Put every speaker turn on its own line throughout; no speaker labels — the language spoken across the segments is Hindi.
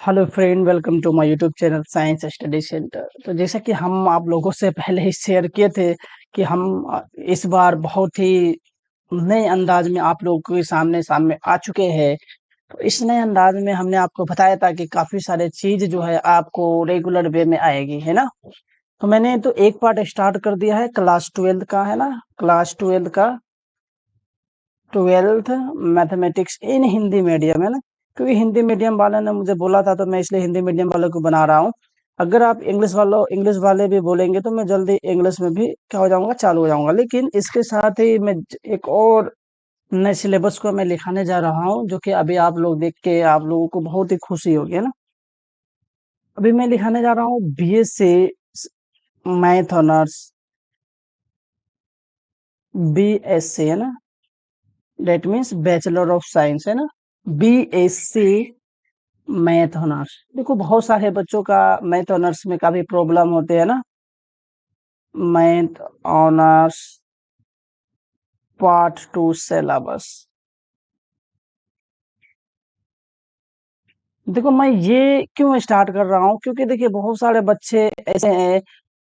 Hello friend, welcome to my YouTube channel science study centre. तो जैसा कि हम आप लोगों से पहले ही शेयर किए थे कि हम इस बार बहुत ही नए अंदाज में आप लोगों के सामने सामने आ चुके हैं। तो इस नए अंदाज में हमने आपको बताया था कि काफी सारे चीज जो है आपको रेगुलर वे में आएगी, है ना। तो मैंने तो एक पार्ट स्टार्ट कर दिया है क्लास 12 का, है ना। क्लास 12 का 12th मैथमेटिक्स इन हिंदी मीडियम, है ना। क्योंकि हिंदी मीडियम वाले ने मुझे बोला था तो मैं इसलिए हिंदी मीडियम वालों को बना रहा हूँ। अगर आप इंग्लिश वाले भी बोलेंगे तो मैं जल्दी इंग्लिश में भी क्या हो जाऊंगा, चालू हो जाऊंगा। लेकिन इसके साथ ही मैं एक और नए सिलेबस को मैं लिखाने जा रहा हूँ, जो कि अभी आप लोग देख के आप लोगों को बहुत ही खुशी होगी, है ना। अभी मैं लिखाने जा रहा हूँ बीएससी मैथ ऑनर्स, बीएससी, है ना। That means bachelor of science, है ना। BSc math honours. देखो, बहुत सारे बच्चों का मैथ ऑनर्स में काफी प्रॉब्लम होते हैं ना। Math honours part 2 syllabus. देखो, मैं ये क्यों स्टार्ट कर रहा हूँ, क्योंकि देखिए बहुत सारे बच्चे ऐसे हैं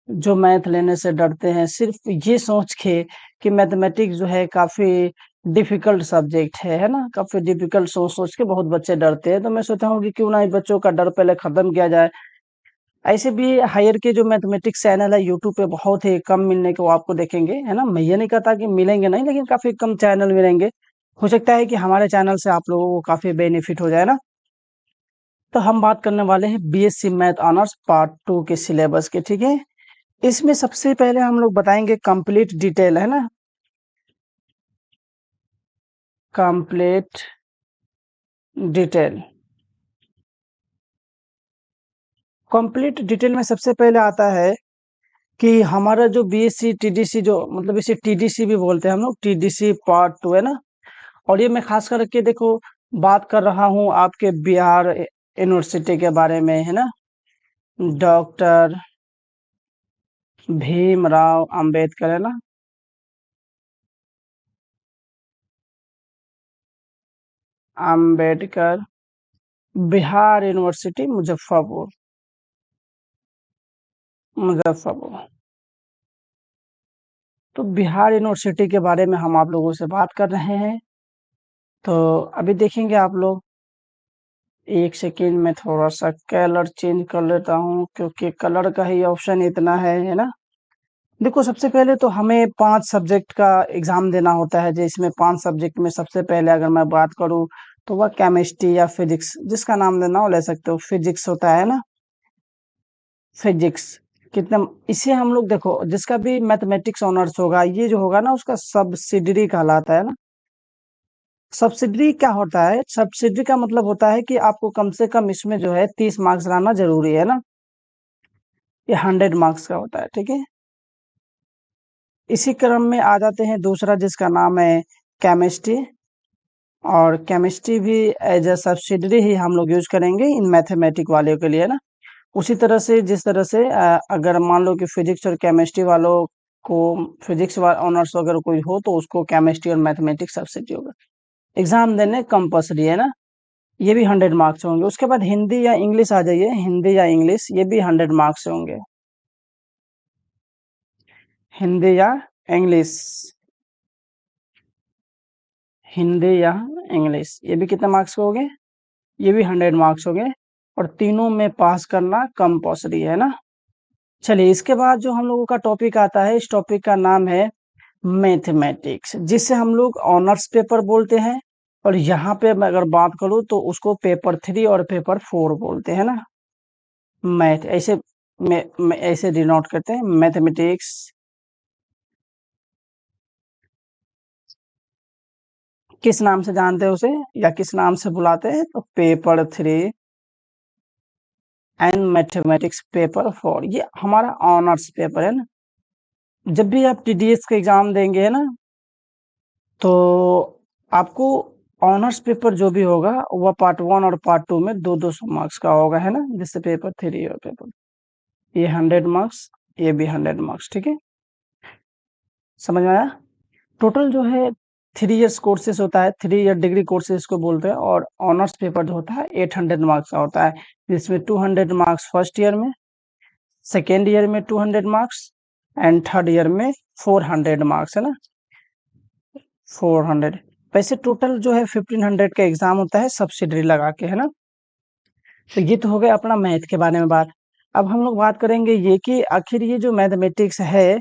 जो मैथ लेने से डरते हैं, सिर्फ ये सोच के कि मैथमेटिक्स जो है काफी डिफिकल्ट सब्जेक्ट है ना। काफी डिफिकल्ट सोच सोच के बहुत बच्चे डरते हैं। तो मैं सोचता हूँ कि क्यों ना इन बच्चों का डर पहले खत्म किया जाए। ऐसे भी हायर के जो मैथमेटिक्स चैनल है यूट्यूब पे बहुत ही कम मिलने को आपको देखेंगे, है ना। मैं ये नहीं कहता कि मिलेंगे नहीं, लेकिन काफी कम चैनल मिलेंगे। हो सकता है कि हमारे चैनल से आप लोगों को काफी बेनिफिट हो जाए ना। तो हम बात करने वाले हैं बीएससी मैथ ऑनर्स पार्ट 2 के सिलेबस के, ठीक है। इसमें सबसे पहले हम लोग बताएंगे कंप्लीट डिटेल, है ना। Complete detail. कंप्लीट डिटेल में सबसे पहले आता है कि हमारा जो बीएससी टीडीसी, जो मतलब इसे टीडीसी भी बोलते हैं हम लोग, टीडीसी पार्ट 2, है ना। और ये मैं खास करके देखो बात कर रहा हूँ आपके बिहार यूनिवर्सिटी के बारे में, है ना। डॉक्टर भीमराव अंबेडकर, है ना। अंबेडकर बिहार यूनिवर्सिटी मुजफ्फरपुर, मुजफ्फरपुर। तो बिहार यूनिवर्सिटी के बारे में हम आप लोगों से बात कर रहे हैं। तो अभी देखेंगे आप लोग, एक सेकेंड में थोड़ा सा कलर चेंज कर लेता हूँ, क्योंकि कलर का ही ऑप्शन इतना है ना। देखो, सबसे पहले तो हमें 5 सब्जेक्ट का एग्जाम देना होता है। जिसमें 5 सब्जेक्ट में सबसे पहले अगर मैं बात करूँ तो वह केमिस्ट्री या फिजिक्स, जिसका नाम लेना हो ले सकते हो। फिजिक्स होता है ना, फिजिक्स। कितना इसे हम लोग देखो, जिसका भी मैथमेटिक्स ऑनर्स होगा, ये जो होगा ना उसका सब्सिडरी कहलाता है ना। सब्सिडरी क्या होता है? सब्सिडरी का मतलब होता है कि आपको कम से कम इसमें जो है 30 मार्क्स लाना जरूरी है ना। ये 100 मार्क्स का होता है, ठीक है। इसी क्रम में आ जाते हैं दूसरा, जिसका नाम है केमिस्ट्री। और केमिस्ट्री भी एज अ सब्सिडरी ही हम लोग यूज करेंगे इन मैथमेटिक वालों के लिए ना। उसी तरह से जिस तरह से अगर मान लो कि फिजिक्स और केमिस्ट्री वालों को, फिजिक्स ऑनर्स अगर कोई हो तो उसको केमिस्ट्री और मैथमेटिक्स सब्सिडी होगा। एग्जाम देने कंपल्सरी है ना। ये भी 100 मार्क्स होंगे। उसके बाद हिंदी या इंग्लिश आ जाइए, हिंदी या इंग्लिश, ये भी 100 मार्क्स होंगे। हिंदी या इंग्लिश, हिंदी या इंग्लिश, ये भी कितने मार्क्स के होंगे? ये भी 100 मार्क्स होंगे। और तीनों में पास करना कंपल्सरी है ना। चलिए, इसके बाद जो हम लोगों का टॉपिक आता है, इस टॉपिक का नाम है मैथमेटिक्स, जिसे हम लोग ऑनर्स पेपर बोलते हैं। और यहाँ पे मैं अगर बात करूँ तो उसको पेपर 3 और पेपर 4 बोलते हैं ना। मैथ ऐसे में ऐसे डिनोट करते हैं, मैथमेटिक्स। किस नाम से जानते हैं उसे, या किस नाम से बुलाते हैं? तो पेपर 3 एंड मैथमेटिक्स पेपर 4, ये हमारा ऑनर्स पेपर है ना। जब भी आप टीडीएस का एग्जाम देंगे, है ना, तो आपको ऑनर्स पेपर जो भी होगा वह पार्ट 1 और पार्ट 2 में 2-2 मार्क्स का होगा, है ना। जिससे पेपर 3 और पेपर, ये 100 मार्क्स, ये भी 100 मार्क्स, ठीक है। समझ में आया? टोटल जो है 3 इयर्स कोर्सेज होता है, 3 ईयर डिग्री कोर्सेज को बोलते हैं, और ऑनर्स पेपर जो होता है 800 मार्क्स का होता है, जिसमें 200 मार्क्स फर्स्ट ईयर में, सेकेंड ईयर में 200 मार्क्स एंड थर्ड ईयर में 400 मार्क्स, है ना, 400। वैसे टोटल जो है 1500 का एग्जाम होता है सब्सिडरी लगा के, है ना। तो ये तो हो गया अपना मैथ के बारे में बात। अब हम लोग बात करेंगे ये कि आखिर ये जो मैथमेटिक्स है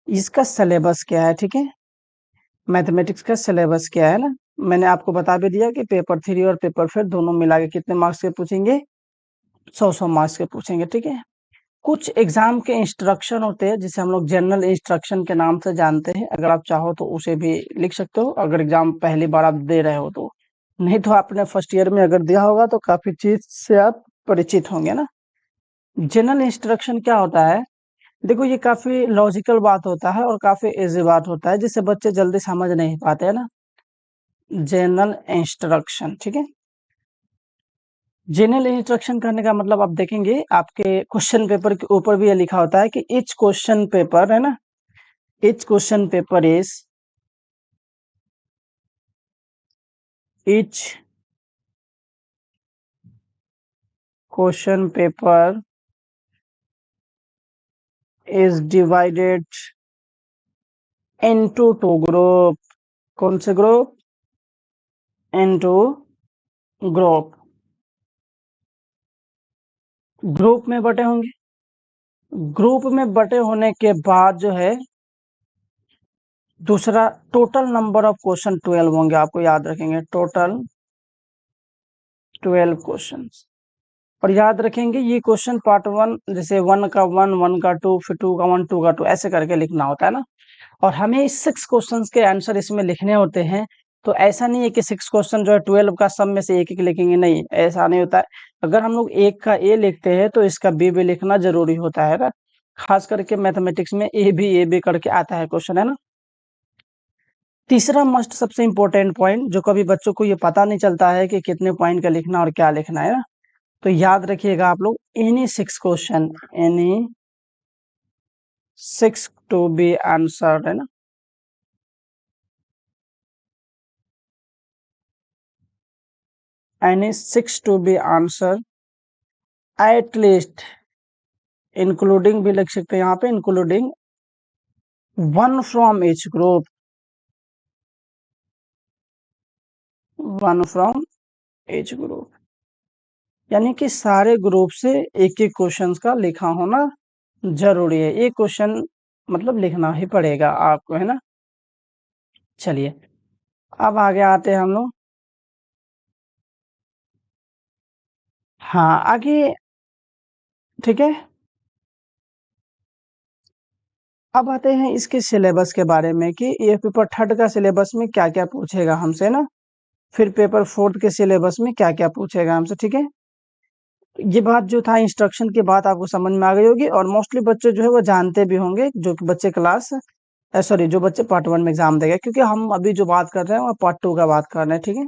इसका सिलेबस क्या है, ठीक है। मैथमेटिक्स का सिलेबस क्या है ना, मैंने आपको बता भी दिया कि पेपर 3 और पेपर 4 दोनों मिला के कितने मार्क्स के पूछेंगे, 100 मार्क्स के पूछेंगे, ठीक है। कुछ एग्जाम के इंस्ट्रक्शन होते हैं जिसे हम लोग जनरल इंस्ट्रक्शन के नाम से जानते हैं, अगर आप चाहो तो उसे भी लिख सकते हो अगर एग्जाम पहली बार आप दे रहे हो तो, नहीं तो आपने फर्स्ट ईयर में अगर दिया होगा तो काफी चीज से आप परिचित होंगे ना। जनरल इंस्ट्रक्शन क्या होता है, देखो ये काफी लॉजिकल बात होता है और काफी इजी बात होता है जिसे बच्चे जल्दी समझ नहीं पाते, है ना। जनरल इंस्ट्रक्शन, ठीक है। जनरल इंस्ट्रक्शन करने का मतलब आप देखेंगे आपके क्वेश्चन पेपर के ऊपर भी ये लिखा होता है कि इच क्वेश्चन पेपर, है ना, each question paper is, each question paper is divided into two group. कौन से ग्रुप? इनटू ग्रुप, ग्रुप में बटे होंगे। ग्रुप में बटे होने के बाद जो है दूसरा, टोटल नंबर ऑफ क्वेश्चन 12 होंगे, आपको याद रखेंगे टोटल 12 क्वेश्चन। और याद रखेंगे ये क्वेश्चन पार्ट 1, जैसे 1 का 1, 1 का 2, फिर 2 का 1, 2 का 2 ऐसे करके लिखना होता है ना। और हमें इस 6 क्वेश्चंस के आंसर इसमें लिखने होते हैं। तो ऐसा नहीं है कि 6 क्वेश्चन जो है 12 का सब में से एक एक लिखेंगे, नहीं ऐसा नहीं होता है। अगर हम लोग एक का ए लिखते हैं तो इसका बी भी लिखना जरूरी होता है ना। खास करके मैथमेटिक्स में ए बी करके आता है क्वेश्चन, है ना। तीसरा मस्ट सबसे इंपॉर्टेंट पॉइंट जो कभी बच्चों को ये पता नहीं चलता है कि कितने पॉइंट का लिखना और क्या लिखना है ना, तो याद रखिएगा आप लोग, any 6 question, any 6 to be answered, है ना। Any 6 to be answer at least, including भी लिख सकते हैं यहाँ पे, including 1 from each group, 1 from each group, यानी कि सारे ग्रुप से एक एक क्वेश्चन का लिखा होना जरूरी है। एक क्वेश्चन मतलब लिखना ही पड़ेगा आपको, है ना। चलिए अब आगे आते हैं हम लोग। हाँ आगे, ठीक है। अब आते हैं इसके सिलेबस के बारे में कि ये पेपर थर्ड का सिलेबस में क्या क्या पूछेगा हमसे ना, फिर पेपर फोर्थ के सिलेबस में क्या क्या पूछेगा हमसे, ठीक है। ये बात जो था इंस्ट्रक्शन की बात आपको समझ में आ गई होगी, और मोस्टली बच्चे जो है वो जानते भी होंगे, जो कि बच्चे क्लास, सॉरी, जो बच्चे पार्ट 1 में एग्जाम देंगे, क्योंकि हम अभी जो बात कर रहे हैं वो पार्ट 2 का बात कर रहे हैं, ठीक है।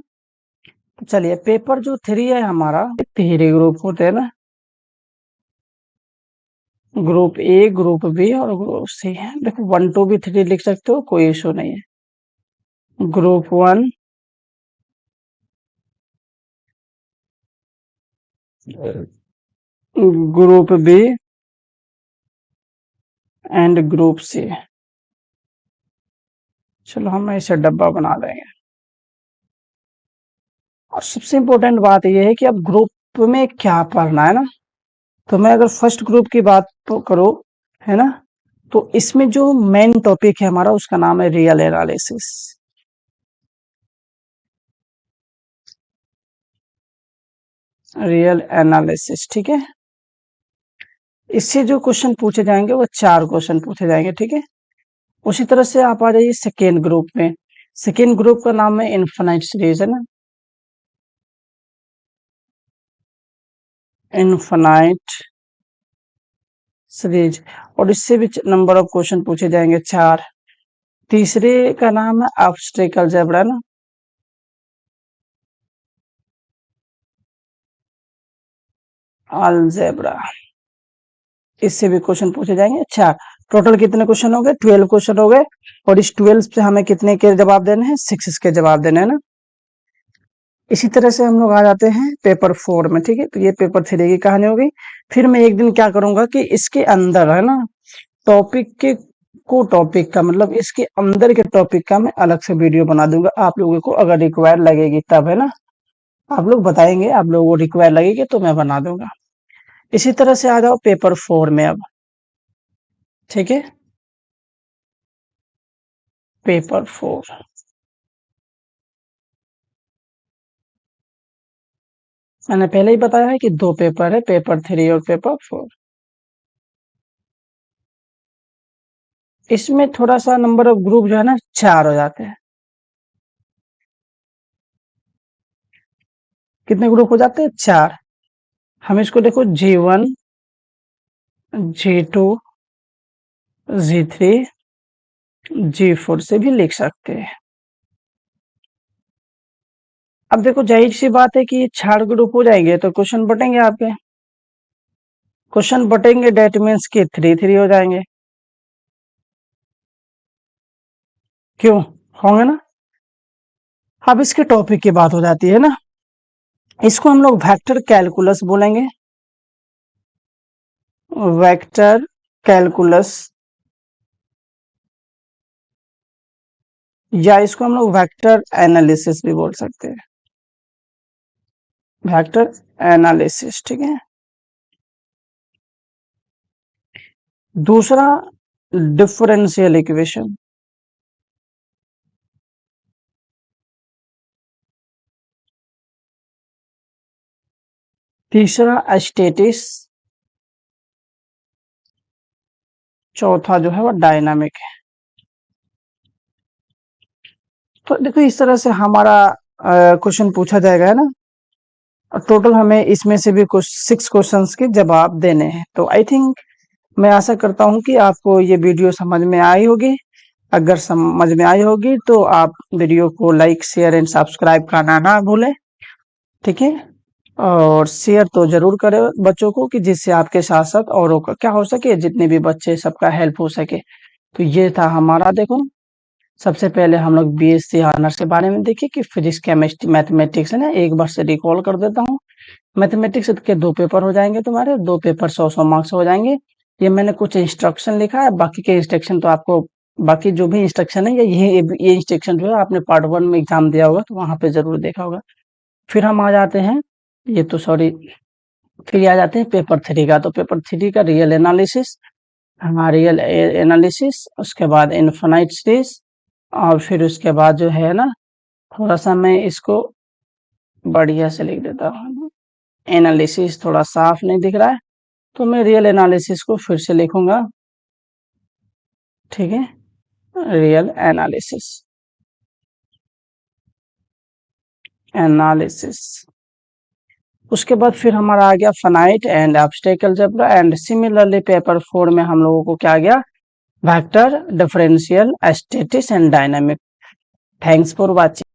तो चलिए पेपर जो 3 है हमारा, 3 ग्रुप होते हैं ना, ग्रुप ए, ग्रुप बी और ग्रुप सी है। देखो 1 2 भी 3 लिख सकते हो, कोई इशू नहीं है। Group 1, group B and group C. चलो हम इसे डब्बा बना देंगे। और सबसे इम्पोर्टेंट बात यह है कि अब ग्रुप में क्या पढ़ना है ना। तो मैं अगर फर्स्ट ग्रुप की बात तो करो, है ना, तो इसमें जो मेन टॉपिक है हमारा उसका नाम है रियल एनालिसिस। रियल एनालिसिस, ठीक है। इससे जो क्वेश्चन पूछे जाएंगे वो 4 क्वेश्चन पूछे जाएंगे, ठीक है। उसी तरह से आप आ जाइए सेकेंड ग्रुप में। सेकेंड ग्रुप का नाम है इनफाइनाइट सीरीज, है ना, इनफाइनाइट सीरीज। और इससे भी नंबर ऑफ क्वेश्चन पूछे जाएंगे 4। तीसरे का नाम है ऑब्स्टेकल अलजेब्रा ना, अलजेब्रा, इससे भी क्वेश्चन पूछे जाएंगे 4। टोटल कितने क्वेश्चन हो गए? 12 क्वेश्चन हो गए, और इस 12 से हमें कितने के जवाब देने हैं? 6 के जवाब देने हैं ना। इसी तरह से हम लोग आ जाते हैं पेपर 4 में, ठीक है। तो ये पेपर 3 की कहानी हो गई। फिर मैं एक दिन क्या करूंगा कि इसके अंदर है ना टॉपिक के को टॉपिक का मतलब इसके अंदर के टॉपिक का मैं अलग से वीडियो बना दूंगा आप लोगों को, अगर रिक्वायर लगेगी तब, है ना। आप लोग बताएंगे, आप लोगों को रिक्वायर लगेगी तो मैं बना दूंगा। इसी तरह से आ जाओ पेपर 4 में अब, ठीक है। पेपर 4 मैंने पहले ही बताया है कि 2 पेपर है, पेपर 3 और पेपर 4। इसमें थोड़ा सा नंबर ऑफ ग्रुप जो है ना 4 हो जाते हैं। कितने ग्रुप हो जाते हैं? 4। हम इसको देखो G1, G2, G3, G4 से भी लिख सकते हैं। अब देखो जाहिर सी बात है कि ये 4 ग्रुप हो जाएंगे तो क्वेश्चन बटेंगे आपके। क्वेश्चन बटेंगे डेट मीन्स के 3-3 हो जाएंगे। क्यों होंगे ना। अब इसके टॉपिक की बात हो जाती है ना, इसको हम लोग वेक्टर कैलकुलस बोलेंगे। वेक्टर कैलकुलस, या इसको हम लोग वेक्टर एनालिसिस भी बोल सकते हैं। वेक्टर एनालिसिस, ठीक है। दूसरा डिफरेंशियल इक्वेशन, तीसरा स्टेटिस, चौथा जो है वो डायनामिक है। तो देखो इस तरह से हमारा क्वेश्चन पूछा जाएगा, है ना। और टोटल हमें इसमें से भी कुछ 6 क्वेश्चंस के जवाब देने हैं। तो आई थिंक मैं आशा करता हूं कि आपको ये वीडियो समझ में आई होगी। अगर समझ में आई होगी तो आप वीडियो को लाइक, शेयर एंड सब्सक्राइब करना ना भूलें, ठीक है। और शेयर तो जरूर करें बच्चों को, कि जिससे आपके साथ साथ औरों का क्या हो सके, जितने भी बच्चे सबका हेल्प हो सके। तो ये था हमारा, देखो सबसे पहले हम लोग बीएससी ऑनर्स के बारे में देखे कि फिजिक्स, केमिस्ट्री, मैथमेटिक्स है ना। एक बार से रिकॉल कर देता हूँ। मैथमेटिक्स के 2 पेपर हो जाएंगे तुम्हारे, 2 पेपर 100-100 मार्क्स हो जाएंगे। ये मैंने कुछ इंस्ट्रक्शन लिखा है, बाकी के इंस्ट्रक्शन तो आपको, बाकी जो भी इंस्ट्रक्शन है ये इंस्ट्रक्शन जो है आपने पार्ट 1 में एग्जाम दिया होगा तो वहां पे जरूर देखा होगा। फिर हम आ जाते हैं, ये तो सॉरी, फिर आ जाते हैं पेपर 3 का। तो पेपर 3 का रियल एनालिसिस, रियल एनालिसिस, उसके बाद इनफाइनाइट सीरीज, और फिर उसके बाद जो है ना, थोड़ा सा मैं इसको बढ़िया से लिख देता हूँ। एनालिसिस थोड़ा साफ नहीं दिख रहा है तो मैं रियल एनालिसिस को फिर से लिखूंगा, ठीक है। Real analysis, analysis. उसके बाद फिर हमारा आ गया finite and obstacle algebra, and similarly paper 4 में हम लोगों को क्या आ गया? Vector, differential, statics and dynamic. Thanks for watching.